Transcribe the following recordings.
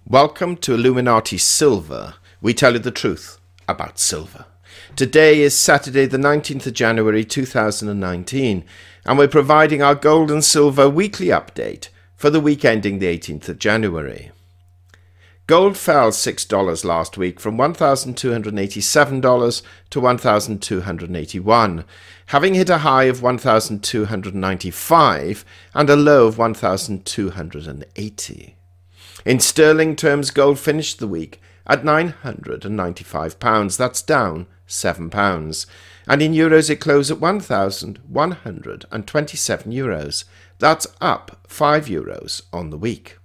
Welcome to Illuminati Silver. We tell you the truth about silver. Today is Saturday the 19th of January 2019 and we're providing our gold and silver weekly update for the week ending the 18th of January. Gold fell $6 last week from $1,287 to $1,281, having hit a high of $1,295 and a low of $1,280. In sterling terms, gold finished the week at £995, that's down £7, and in euros it closed at €1,127, that's up €5 on the week.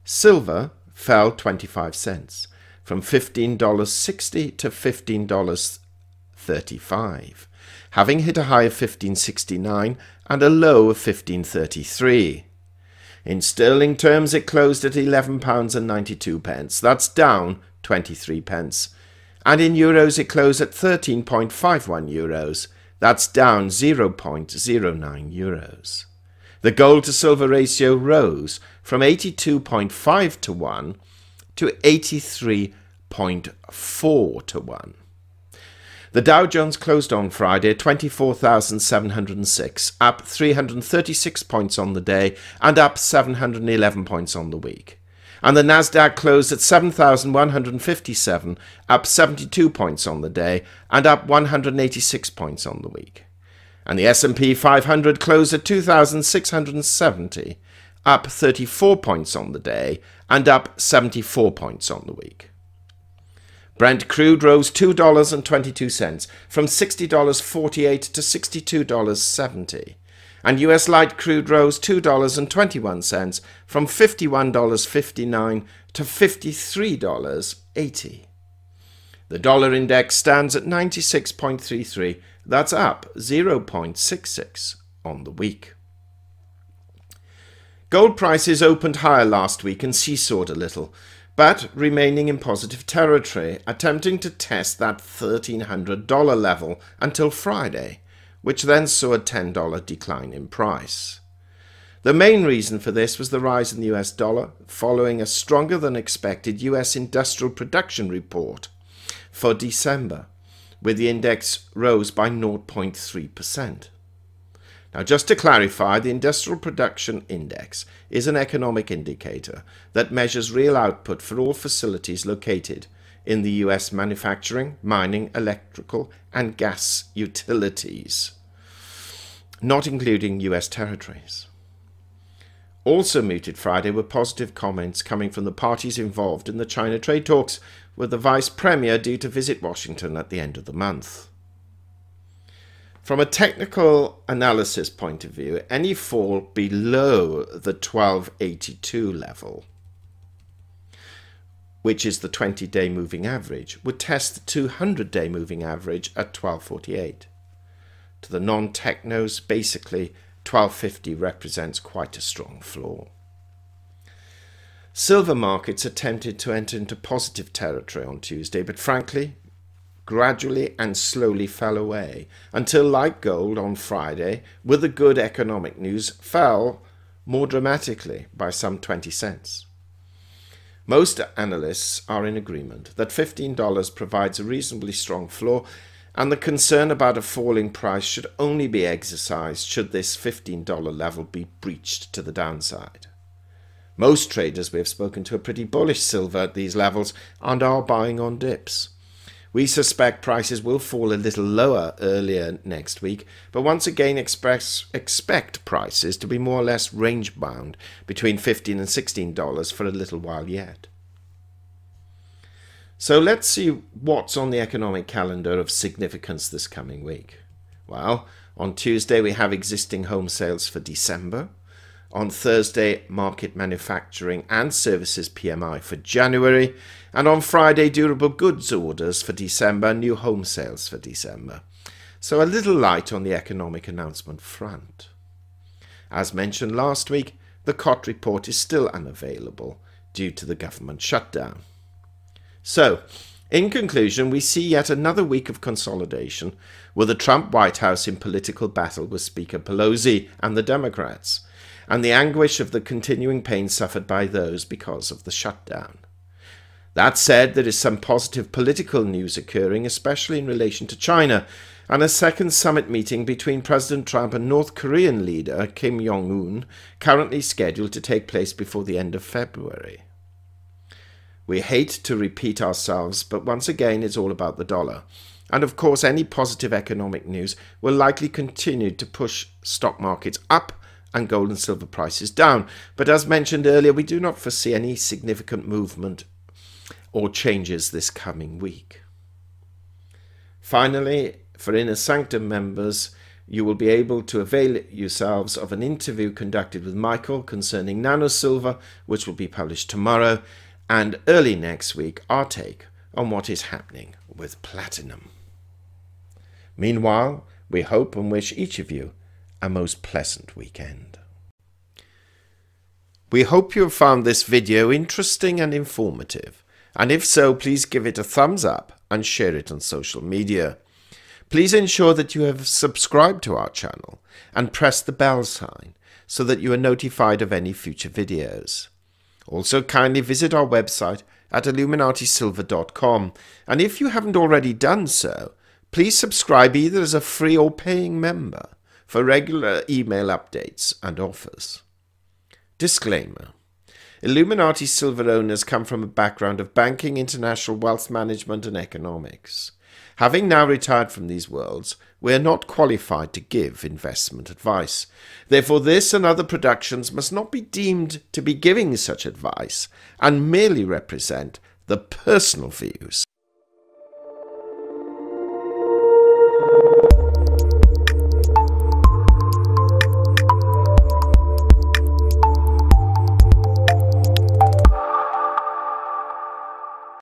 Silver fell 25 cents, from $15.60 to $15.35, having hit a high of $15.69 and a low of $15.33. In sterling terms, it closed at £11.92, that's down 23 pence. And in euros, it closed at 13.51 euros, that's down 0.09 euros. The gold to silver ratio rose from 82.5 to 1 to 83.4 to 1. The Dow Jones closed on Friday at 24,706, up 336 points on the day and up 711 points on the week. And the NASDAQ closed at 7,157, up 72 points on the day and up 186 points on the week. And the S&P 500 closed at 2,670, up 34 points on the day and up 74 points on the week. Brent crude rose $2.22 from $60.48 to $62.70, and US light crude rose $2.21 from $51.59 to $53.80. The dollar index stands at 96.33, that's up 0.66 on the week. Gold prices opened higher last week and seesawed a little, but remaining in positive territory, attempting to test that $1,300 level until Friday, which then saw a $10 decline in price. The main reason for this was the rise in the US dollar, following a stronger than expected US industrial production report for December, where the index rose by 0.3%. Now, just to clarify, the Industrial Production Index is an economic indicator that measures real output for all facilities located in the US manufacturing, mining, electrical, and gas utilities, not including US territories. Also mooted Friday were positive comments coming from the parties involved in the China trade talks, with the Vice Premier due to visit Washington at the end of the month. From a technical analysis point of view, any fall below the 1282 level, which is the 20-day moving average, would test the 200-day moving average at 1248. To the non-technos, basically 1250 represents quite a strong floor. Silver markets attempted to enter into positive territory on Tuesday, but frankly, gradually and slowly fell away, until, like gold on Friday, with the good economic news, fell more dramatically by some 20 cents. Most analysts are in agreement that $15 provides a reasonably strong floor, and the concern about a falling price should only be exercised should this $15 level be breached to the downside. Most traders we have spoken to are pretty bullish silver at these levels and are buying on dips. We suspect prices will fall a little lower earlier next week, but once again expect prices to be more or less range-bound between $15 and $16 for a little while yet. So let's see what's on the economic calendar of significance this coming week. Well, on Tuesday we have existing home sales for December. On Thursday, market manufacturing and services PMI for January, and on Friday, durable goods orders for December, new home sales for December. So a little light on the economic announcement front. As mentioned last week, the COT report is still unavailable due to the government shutdown. So, in conclusion, we see yet another week of consolidation with the Trump White House in political battle with Speaker Pelosi and the Democrats. and the anguish of the continuing pain suffered by those because of the shutdown. That said, there is some positive political news occurring, especially in relation to China, and a second summit meeting between President Trump and North Korean leader Kim Jong-un currently scheduled to take place before the end of February. We hate to repeat ourselves, but once again it's all about the dollar. And of course, any positive economic news will likely continue to push stock markets up and gold and silver prices down. But as mentioned earlier, we do not foresee any significant movement or changes this coming week. Finally, for Inner Sanctum members, you will be able to avail yourselves of an interview conducted with Michael concerning nanosilver, which will be published tomorrow, and early next week, our take on what is happening with platinum. Meanwhile, we hope and wish each of you a most pleasant weekend. We hope you have found this video interesting and informative, and if so, please give it a thumbs up and share it on social media. Please ensure that you have subscribed to our channel and press the bell sign so that you are notified of any future videos. Also, kindly visit our website at illuminatisilver.com, and if you haven't already done so, please subscribe either as a free or paying member for regular email updates and offers. Disclaimer: Illuminati Silver owners come from a background of banking, international wealth management and economics. Having now retired from these worlds, we are not qualified to give investment advice. Therefore, this and other productions must not be deemed to be giving such advice and merely represent the personal views